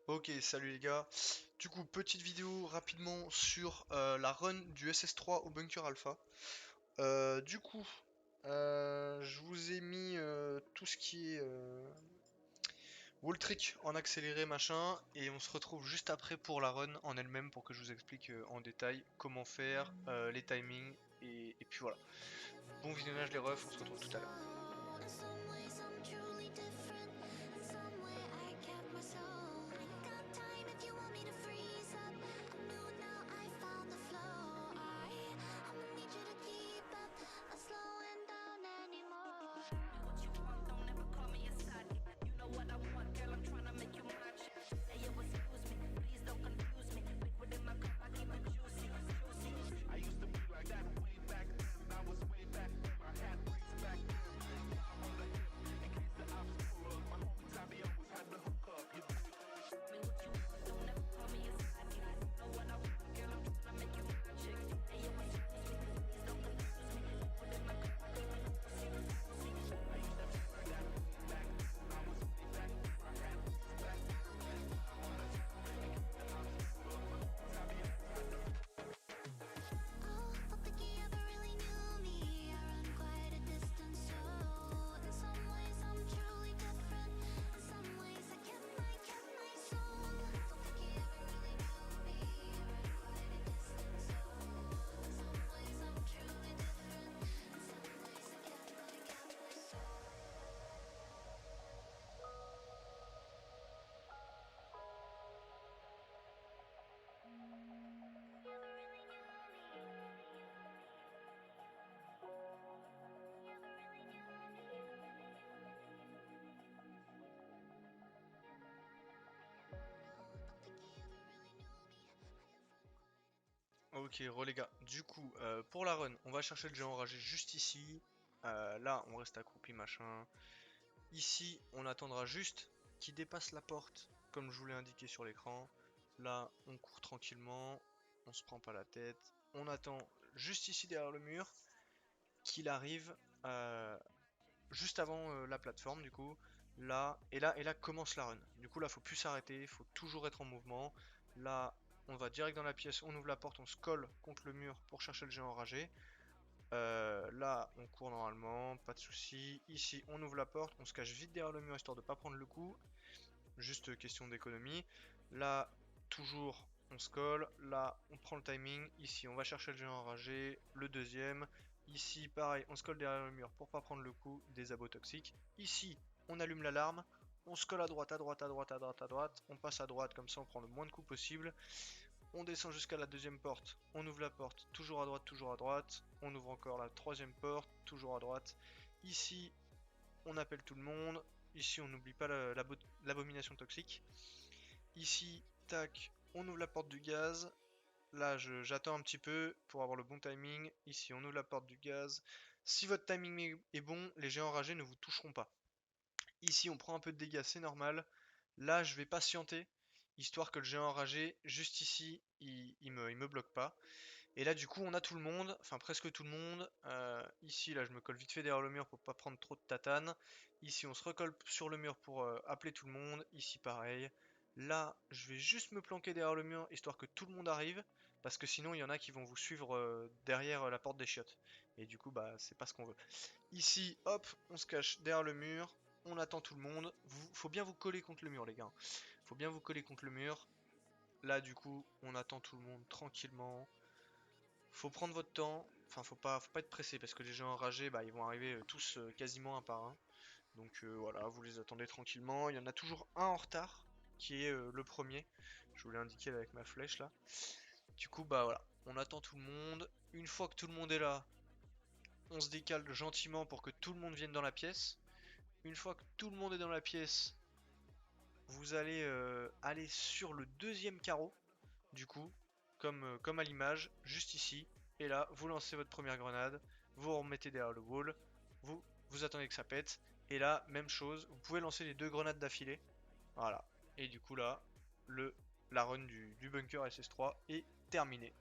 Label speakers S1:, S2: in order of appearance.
S1: Ok, salut les gars. Du coup, petite vidéo rapidement sur la run du SS3 au bunker alpha. Du coup, je vous ai mis tout ce qui est wall trick en accéléré machin, et on se retrouve juste après pour la run en elle-même pour que je vous explique en détail comment faire, les timings, et puis voilà. Bon visionnage les refs, on se retrouve tout à l'heure. Ok, re les gars. Du coup, pour la run, on va chercher le géant enragé juste ici. Là, on reste accroupi, machin. Ici, on attendra juste qu'il dépasse la porte, comme je vous l'ai indiqué sur l'écran. Là, on court tranquillement, on se prend pas la tête. On attend juste ici derrière le mur qu'il arrive euh, juste avant la plateforme, du coup. Là, et là commence la run. Du coup, là, faut plus s'arrêter, faut toujours être en mouvement. Là, on va direct dans la pièce, on ouvre la porte, on se colle contre le mur pour chercher le géant enragé. Là, on court normalement, pas de souci. Ici, on ouvre la porte, on se cache vite derrière le mur histoire de pas prendre le coup. Juste question d'économie. Là, toujours, on se colle. Là, on prend le timing. Ici, on va chercher le géant enragé. Le deuxième. Ici, pareil, on se colle derrière le mur pour pas prendre le coup des abos toxiques. Ici, on allume l'alarme. On se colle à droite, à droite, à droite, à droite, à droite. On passe à droite, comme ça on prend le moins de coups possible. On descend jusqu'à la deuxième porte, on ouvre la porte, toujours à droite, toujours à droite. On ouvre encore la troisième porte, toujours à droite. Ici, on appelle tout le monde. Ici, on n'oublie pas l'abomination toxique. Ici, tac, on ouvre la porte du gaz. Là, j'attends un petit peu pour avoir le bon timing. Ici, on ouvre la porte du gaz. Si votre timing est bon, les géants enragés ne vous toucheront pas. Ici, on prend un peu de dégâts, c'est normal. Là, je vais patienter, histoire que le géant enragé, juste ici, il me bloque pas. Et là, du coup, on a tout le monde, enfin presque tout le monde. Ici, là, je me colle vite fait derrière le mur pour pas prendre trop de tatane. Ici, on se recolle sur le mur pour appeler tout le monde. Ici, pareil. Là, je vais juste me planquer derrière le mur, histoire que tout le monde arrive. Parce que sinon, il y en a qui vont vous suivre derrière la porte des chiottes. Et du coup, bah, c'est pas ce qu'on veut. Ici, hop, on se cache derrière le mur. On attend tout le monde. Faut bien vous coller contre le mur, les gars. Faut bien vous coller contre le mur. Là, du coup, on attend tout le monde tranquillement. Faut prendre votre temps. Enfin, faut pas être pressé parce que les gens enragés, bah, ils vont arriver tous quasiment un par un. Donc voilà, vous les attendez tranquillement. Il y en a toujours un en retard qui est le premier. Je vous l'ai indiqué avec ma flèche là. Du coup, bah voilà, on attend tout le monde. Une fois que tout le monde est là, on se décale gentiment pour que tout le monde vienne dans la pièce. Une fois que tout le monde est dans la pièce, vous allez aller sur le deuxième carreau, du coup, comme à l'image, juste ici. Et là, vous lancez votre première grenade, vous remettez derrière le wall, vous attendez que ça pète. Et là, même chose, vous pouvez lancer les deux grenades d'affilée. Voilà. Et du coup là, la run du bunker SS3 est terminée.